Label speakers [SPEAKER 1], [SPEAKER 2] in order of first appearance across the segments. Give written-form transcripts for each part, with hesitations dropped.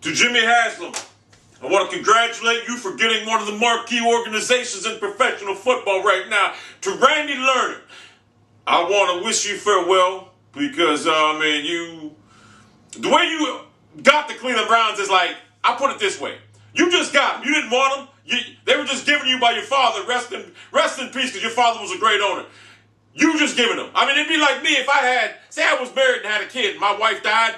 [SPEAKER 1] To Jimmy Haslam, I want to congratulate you for getting one of the marquee organizations in professional football right now. To Randy Lerner, I want to wish you farewell because, the way you got the Cleveland Browns is like, I'll put it this way. You just got them. You didn't want them. They were just given you by your father. Rest in peace because your father was a great owner. You just giving them. I mean, it'd be like me if say I was married and had a kid and my wife died,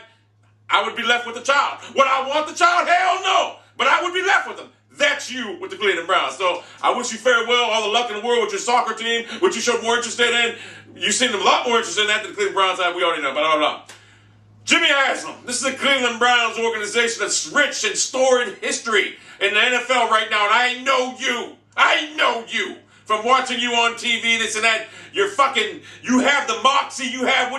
[SPEAKER 1] I would be left with the child. Would I want the child? Hell no. But I would be left with them. That's you with the Cleveland Browns. So I wish you farewell, all the luck in the world with your soccer team, which you showed more interest in. You seemed a lot more interested in that than the Cleveland Browns have. We already know, blah, blah, blah. Jimmy Haslam, this is the Cleveland Browns organization that's rich in storied history in the NFL right now, and I know you from watching you on TV, this and that. You have the moxie, you have,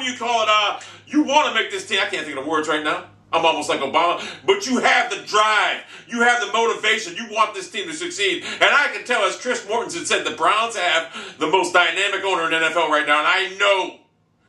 [SPEAKER 1] you want to make this team. I can't think of the words right now. I'm almost like Obama. But you have the drive. You have the motivation. You want this team to succeed. And I can tell, as Chris Mortensen said, the Browns have the most dynamic owner in the NFL right now. And I know,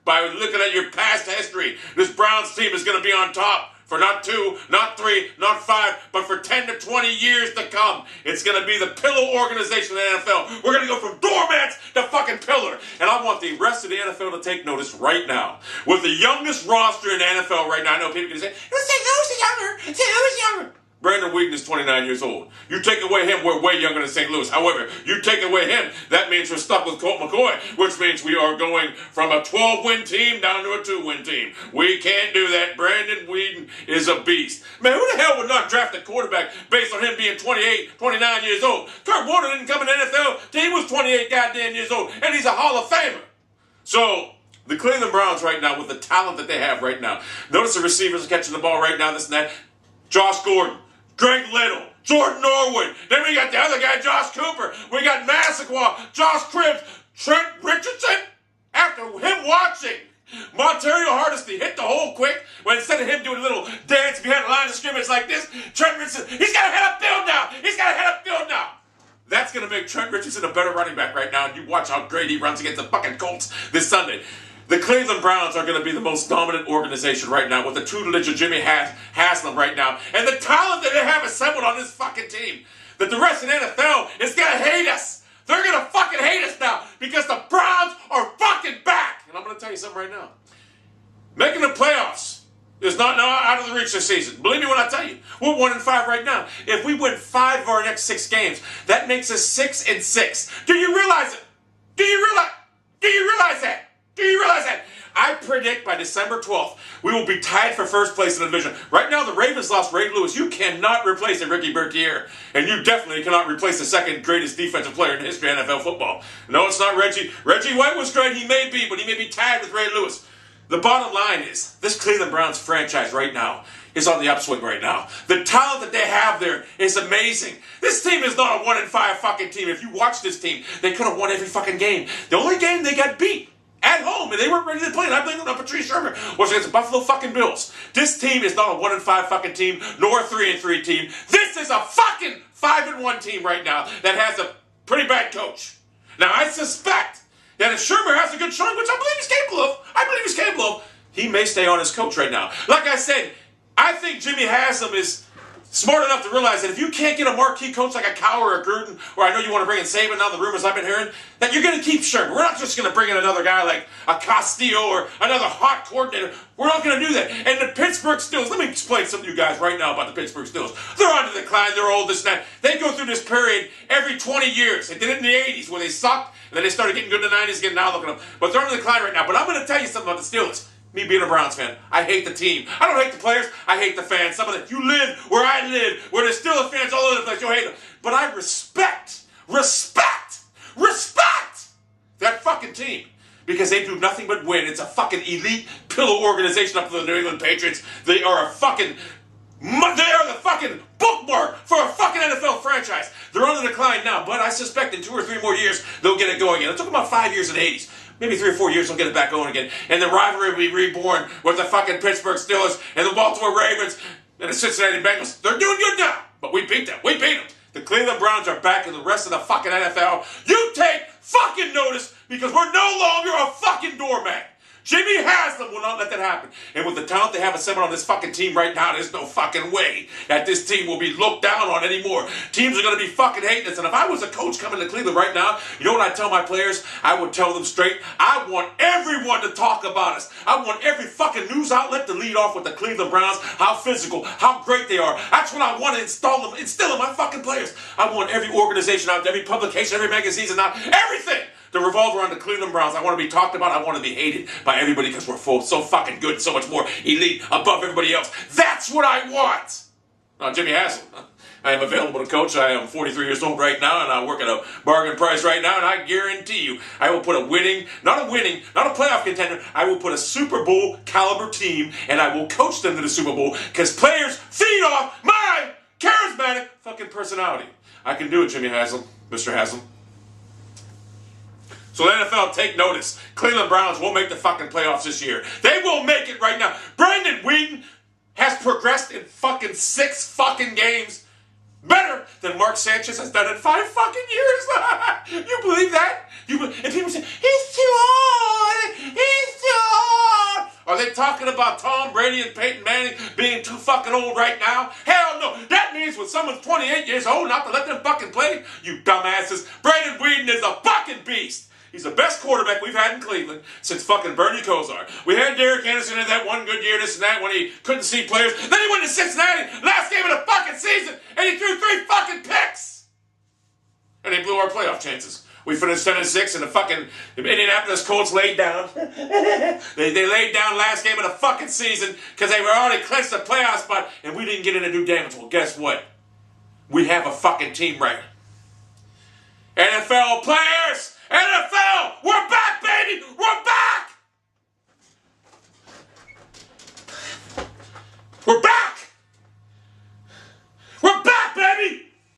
[SPEAKER 1] by looking at your past history, this Browns team is going to be on top for not 2, not 3, not 5, but for 10 to 20 years to come. It's going to be the pillow organization of the NFL. We're going to go from doormats to fucking pillar. And I want the rest of the NFL to take notice right now. With the youngest roster in the NFL right now, I know people can say, St. Louis is younger. Brandon Weeden is 29 years old. You take away him, we're way younger than St. Louis. However, you take away him, that means we're stuck with Colt McCoy, which means we are going from a 12-win team down to a 2-win team. We can't do that. Brandon Weeden is a beast. Man, who the hell would not draft a quarterback based on him being 28, 29 years old? Kurt Warner didn't come in the NFL till he was 28 goddamn years old, and he's a Hall of Famer. So, the Cleveland Browns right now, with the talent that they have right now, notice the receivers are catching the ball right now, this and that. Josh Gordon, Greg Little, Jordan Norwood. Then we got the other guy, Josh Cooper. We got Massaquoi, Josh Cribbs, Trent Richardson. After him watching Montario Hardesty hit the hole quick, when instead of him doing a little dance behind the line of scrimmage like this, Trent Richardson, he's got to head upfield now. That's going to make Trent Richardson a better running back right now. And you watch how great he runs against the fucking Colts this Sunday. The Cleveland Browns are going to be the most dominant organization right now with the tutelage of Jimmy Haslam right now. And the talent that they have assembled on this fucking team, that the rest of the NFL is going to hate us. They're going to fucking hate us now because the Browns are fucking back. And I'm going to tell you something right now. Making the playoffs is not out of the reach this season. Believe me when I tell you. We're 1-5 right now. If we win 5 of our next 6 games, that makes us 6-6. Do you realize it? Do you realize that? Do you realize that? I predict by December 12th, we will be tied for first place in the division. Right now, the Ravens lost Ray Lewis. You cannot replace a Ricky Bertier. And you definitely cannot replace the second greatest defensive player in the history of NFL football. No, it's not Reggie. Reggie White was great. He may be, but he may be tied with Ray Lewis. The bottom line is, this Cleveland Browns franchise right now is on the upswing right now. The talent that they have there is amazing. This team is not a 1-5 fucking team. If you watch this team, they could have won every fucking game. The only game they got beat at home, and they weren't ready to play, and I blame it on Patrice Shermer, was against the Buffalo fucking Bills. This team is not a 1-5 fucking team, nor a 3-3 team. This is a fucking 5-1 team right now that has a pretty bad coach. Now, I suspect that if Shermer has a good showing, which I believe he's capable of, he may stay on as coach right now. Like I said, I think Jimmy Haslam is smart enough to realize that if you can't get a marquee coach like a Cowher or a Gruden, or I know you want to bring in Saban, now the rumors I've been hearing, that you're going to keep Sherman. We're not just going to bring in another guy like a Castillo or another hot coordinator. We're not going to do that. And the Pittsburgh Steelers, let me explain something to you guys right now about the Pittsburgh Steelers. They're on the decline, they're old, this and that. They go through this period every 20 years. They did it in the 80s where they sucked, and then they started getting good in the 90s again, now look at them. But they're on the decline right now. But I'm going to tell you something about the Steelers. Me being a Browns fan, I hate the team. I don't hate the players, I hate the fans. Some of the, you live where I live, where there's Steelers fans all over the place, you'll hate them. But I respect that fucking team. Because they do nothing but win. It's a fucking elite pillow organization up to the New England Patriots. They are the fucking bookmark for a fucking NFL franchise. They're on the decline now, but I suspect in 2 or 3 more years, they'll get it going again. It took them about 5 years in the 80s. Maybe 3 or 4 years, they'll get it back going again. And the rivalry will be reborn with the fucking Pittsburgh Steelers and the Baltimore Ravens and the Cincinnati Bengals. They're doing good now, but we beat them. The Cleveland Browns are back in the rest of the fucking NFL. You take fucking notice because we're no longer a fucking doormat. Jimmy Haslam will not let that happen. And with the talent they have assembled on this fucking team right now, there's no fucking way that this team will be looked down on anymore. Teams are going to be fucking hating us. And if I was a coach coming to Cleveland right now, you know what I'd tell my players? I would tell them straight, I want everyone to talk about us. I want every fucking news outlet to lead off with the Cleveland Browns, how physical, how great they are. That's what I want to instill in my fucking players. I want every organization out there, every publication, every magazine out, everything to revolve around the Cleveland Browns. I want to be talked about. I want to be hated by everybody because we're so fucking good, so much more elite, above everybody else. That's what I want. Now, Jimmy Haslam, I am available to coach. I am 43 years old right now, and I work at a bargain price right now, and I guarantee you, I will put not a playoff contender, I will put a Super Bowl caliber team, and I will coach them to the Super Bowl, because players feed off my charismatic fucking personality. I can do it, Jimmy Haslam, Mr. Haslam. So the NFL, take notice. Cleveland Browns will make the fucking playoffs this year. They will make it right now. Brandon Weeden has progressed in fucking 6 fucking games better than Mark Sanchez has done in 5 fucking years. You believe that? And people say, he's too old. He's too old. Are they talking about Tom Brady and Peyton Manning being too fucking old right now? Hell no. That means when someone's 28 years old not to let them fucking play, you dumbasses. Brandon Weeden is a fucking beast. He's the best quarterback we've had in Cleveland since fucking Bernie Kosar. We had Derek Anderson in that one good year, this and that, when he couldn't see players. Then he went to Cincinnati, last game of the fucking season, and he threw 3 fucking picks. And they blew our playoff chances. We finished 10-6, and the fucking Indianapolis Colts laid down. they laid down last game of the fucking season because they were already clinched the playoff spot, and we didn't get in to do damage. Well, guess what? We have a fucking team right. NFL players! NFL! We're back, baby! We're back! We're back!